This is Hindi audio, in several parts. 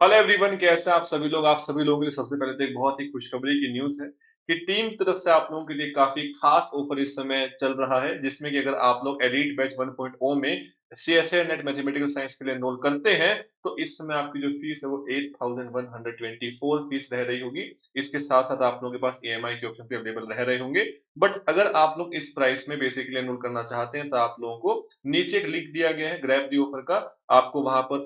हेलो एवरीवन, कैसे हैं आप सभी लोग। आप सभी लोगों के लिए सबसे पहले तो एक बहुत ही खुशखबरी की न्यूज़ है कि टीम की तरफ से आप लोगों के लिए काफ़ी खास ऑफर इस समय चल रहा है, जिसमें कि अगर आप लोग एलीट बैच 1.0 में सीएसए नेट मैथमेटिकल साइंस के लिए एनरोल करते हैं, तो इस समय आपकी जो फीस है वो 8124 फीस रह रही होगी। इसके साथ-साथ आप लोगों के पास ईएमआई के ऑप्शन भी अवेलेबल रह रहे होंगे। बट अगर आप लोग इस प्राइस में बेसिकली एनरोल करना चाहते हैं, तो आप लोगों को नीचे एक लिंक दिया गया है ग्रैब दी ऑफर का। आपको वहां पर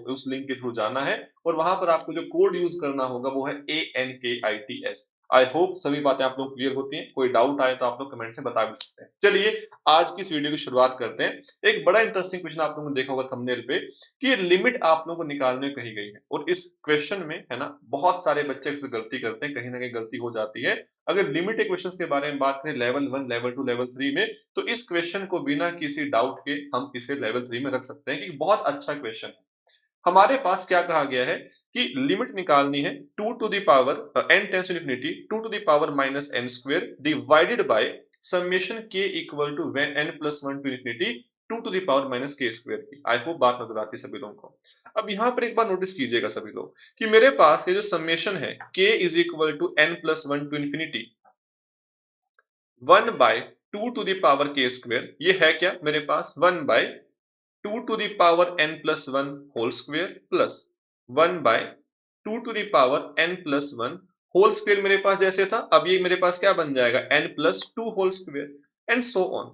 उस लिंक के थ्रू जाना है और वहां पर आपको जो कोड यूज करना होगा वो है ANKITS। आई होप सभी बातें आप लोग क्लियर होती हैं। कोई डाउट आए तो आप लोग कमेंट से बता भी सकते हैं। चलिए आज की इस वीडियो की शुरुआत करते हैं। एक बड़ा इंटरेस्टिंग क्वेश्चन आप लोगों ने देखा होगा थंबनेल पे कि लिमिट आप लोगों को निकालने कही गई है, और इस क्वेश्चन में है ना बहुत सारे बच्चे अक्सर गलती करते हैं, कहीं ना कहीं गलती हो जाती है। अगर लिमिट के क्वेश्चन के बारे में बात करें लेवल 1, लेवल 2, लेवल 3 में, तो इस क्वेश्चन को बिना किसी डाउट के हम इसे लेवल 3 में रख सकते हैं कि बहुत अच्छा क्वेश्चन है। हमारे पास क्या कहा गया है कि लिमिट निकालनी है 2 to the power n tends to infinity 2 to the power minus n square divided by summation k equal to n plus 1 to infinity 2 to the power minus k square की। आई होप बात नजर आती है सभी लोगों को। अब यहाँ पर एक बार नोटिस कीजिएगा सभी लोग कि मेरे पास ये जो समेशन है k is equal to n plus 1 to infinity 1 bye 2 to the power k square, ये है क्या मेरे पास 1 bye 2 to the power n plus 1 whole square plus 1 by 2 to the power n plus 1 whole square मेरे पास जैसे था, अब ये मेरे पास क्या बन जाएगा n plus 2 whole square and so on।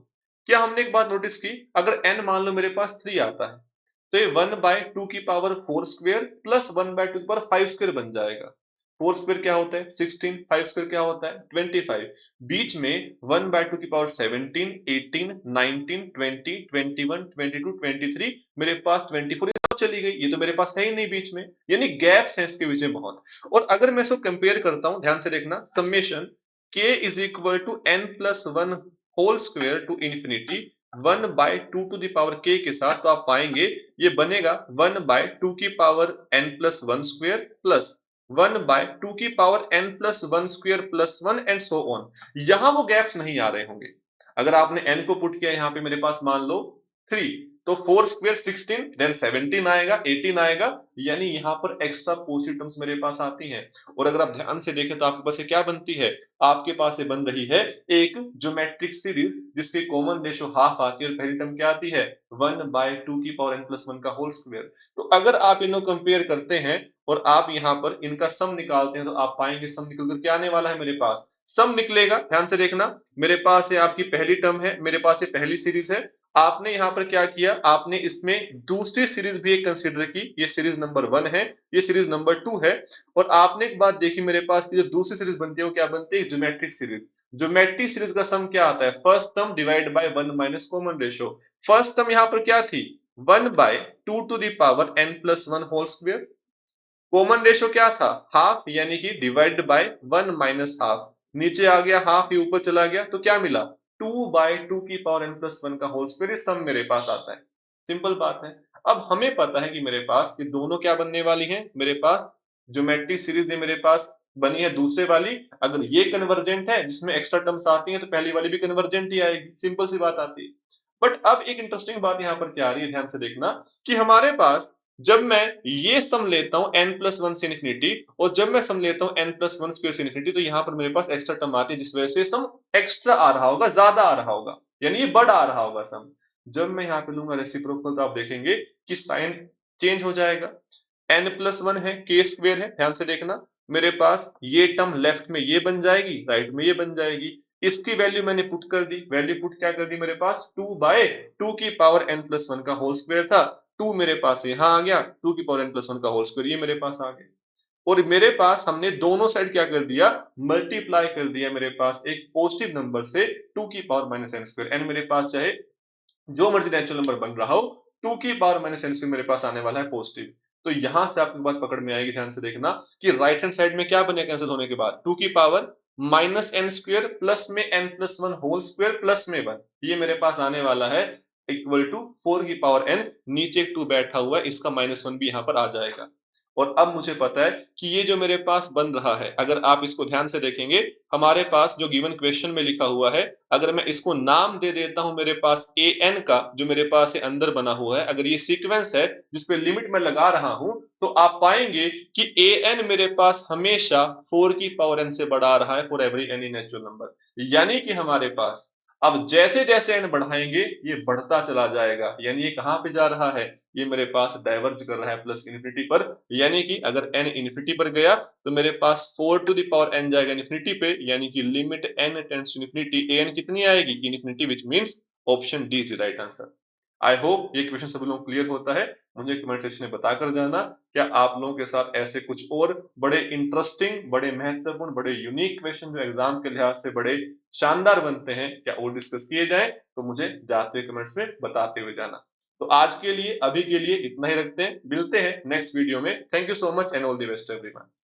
क्या हमने एक बात नोटिस की, अगर n मान लो मेरे पास 3 आता है, तो ये 1 by 2 की पावर 4 स्क्वायर प्लस 1 by 2 की पावर 5 स्क्वायर बन जाएगा। 4 स्क्वायर क्या होता है 16, 5 स्क्वायर क्या होता है 25। बीच में 1 by 2 की पावर 17, 18, 19, 20, 21, 22, 23, मेरे पास 24 चली गई। ये तो मेरे पास है ही नहीं बीच में, यानी गैप्स हैं इसके बीच में बहुत। और अगर मैं इसको कंपेयर करता हूं, ध्यान से देखना, summation k is equal to n plus 1 whole square to infinity 1 bye 2 to the power k के साथ, तो आप पाएंगे ये बनेगा 1 बाय 2 की power n plus 1 square plus 1 bye 2 की power n plus 1 square plus 1 and so on. यहां वो गैप्स नहीं आ रहे होंगे। अगर आपने n को पुट किया यहाँ पे मेरे पास मान लो 3, तो 4 स्क्वायर 16, देन 17 आएगा, 18 आएगा, यानी यहाँ पर एक्स्ट्रा पॉजिटिव टर्म्स मेरे पास आती हैं। और अगर आप ध्यान से देखें तो आपके पास ये क्या बनती है, आपके पास ये बन रही है एक ज्योमेट्रिक सीरीज जिसकी कॉमन रेशो हाफ आती है, और पहली टर्म क्या आती है 1 बाय 2 की पावर n प्लस 1 का होल स्क्वायर। तो अगर आप इनको कंपेयर करते हैं और आप यहाँ पर इनका सम निकालते हैं, तो आप पाएंगे सम निकलकर क्या आने वाला है मेरे पास, सम निकलेगा। ध्यान से देखना, मेरे पास ये आपकी पहली टर्म है, मेरे पास ये पहली सीरीज है। आपने यहाँ पर क्या किया, आपने इसमें दूसरी सीरीज भी एक कंसीडर की, ये सीरीज नंबर 1 है, ये सीरीज नंबर 2 है। और आपने एक बात देखी मेरे पास की जो दूसरी सीरीज बनती है वो क्या बनती है, ज्योमेट्रिक सीरीज। ज्योमेट्रिक सीरीज का सम क्या आता है, first term divide by 1 minus common ratio. First term यहाँ पर क्या थी 1 bye 2 to the power n plus 1 whole square, common ratio क्या था हाफ, यानी कि डिवाइड बाय 1 माइनस हाफ, नीचे आ गया हाफ, ये ऊपर चला गया, तो क्या मिला 2 बाय 2 की पावर n प्लस 1 का होल स्क्वायर। ये सम मेरे पास आता है। सिंपल बात है। अब हमें पता है कि मेरे पास ये दोनों क्या बनने वाली हैं, मेरे पास ज्योमेट्रिक सीरीज ये मेरे पास बनी है दूसरे वाली। अगर ये कन्वर्जेंट है जिसमें एक्स्ट्रा टर्म्स आती हैं, तो पहली वाली भी कन्वर्जेंट ही आएगी, सिंपल सी बात आती है। बट अब एक इंटरेस्टिंग बात यहाँ पर क्या आ रही है, ध्यान से देखना कि हमारे पास जब मैं ये सम लेता हूं n प्लस 1 से इन्फिनिटी, और जब मैं सम लेता हूं n प्लस 1 स्क्वायर से इन्फिनिटी, तो यहां पर मेरे पास एक्स्ट्रा टर्म आती है, जिस वजह से सम एक्स्ट्रा आ रहा होगा, ज्यादा आ रहा होगा, यानी ये बड़ा आ रहा होगा सम। जब मैं यहाँ पे लूंगा रेसिप्रोकल, तो आप देखेंगे कि साइन चेंज हो जाएगा। n प्लस 1 है, k स्क्वायर है, ध्यान से देखना, मेरे पास ये टर्म लेफ्ट में ये बन जाएगी, राइट में ये बन जाएगी। इसकी वैल्यू मैंने पुट कर दी, वैल्यू पुट क्या कर दी मेरे पास 2 बाय 2 की पावर n प्लस 1 का होल स्क्वायर था, 2 मेरे पास यहाँ आ गया, 2 की पावर n प्लस 1 का होल स्क्वायर ये मेरे पास आ गया। और मेरे पास हमने दोनों साइड क्या कर दिया, मल्टीप्लाई कर दिया मेरे पास एक पॉजिटिव नंबर से 2 की power minus n square. N मेरे पास चाहे जो मर्जी नेचुरल नंबर बन रहा हो, 2 की पावर माइनस एन स्क्वायर मेरे पास आने वाला है पॉजिटिव। तो यहां से आपको बात पकड़ में आएगी, ध्यान से देखना कि राइट हैंड साइड में क्या बने कैंसिल होने के बाद 2 की power minus n square plus में n plus 1 whole square plus में 1, ये मेरे पास आने वाला है इक्वल टू 4 की पावर n, नीचे एक 2 बैठा हुआ है, इसका -1 भी यहाँ पर आ जाएगा। और अब मुझे पता है कि ये जो मेरे पास बन रहा है, अगर आप इसको ध्यान से देखेंगे, हमारे पास जो गिवन क्वेश्चन में लिखा हुआ है, अगर मैं इसको नाम दे देता हूं मेरे पास an का, जो मेरे पास ये अंदर बना हुआ है, अगर ये सीक्वेंस है जिसपे लिमिट मैं लगा रहा हूं, तो आप पाएंगे कि an मेरे पास हमेशा 4 की पावर n से बड़ा आ रहा है for every any natural number. यानी कि हमारे पास अब जैसे जैसे n बढ़ाएंगे ये बढ़ता चला जाएगा, यानी ये कहां पे जा रहा है, ये मेरे पास डाइवर्ज कर रहा है प्लस इन्फिनिटी पर। यानी कि अगर n इन्फिनिटी पर गया तो मेरे पास 4 टू द पावर n जाएगा इन्फिनिटी पे, यानी कि limit n tends to infinity, an कितनी आएगी, इन्फिनिटी, which means option D is the right answer. I hope ये क्वेश्चन सभी लोगों को क्लियर होता है। मुझे कमेंट सेक्शन में बताकर जाना, क्या आप लोगों के साथ ऐसे कुछ और बड़े इंटरेस्टिंग, बड़े महत्वपूर्ण, बड़े यूनिक क्वेश्चन जो एग्जाम के लिहाज से बड़े शानदार बनते हैं, क्या और डिस्कस किए जाएं, तो मुझे जाते हुए कमेंट्स में बताते हुए जाना। तो आज के लिए, अभी के लिए इतना ही रखते हैं, मिलते हैं नेक्स्ट वीडियो में। Thank you so much and all the best everyone.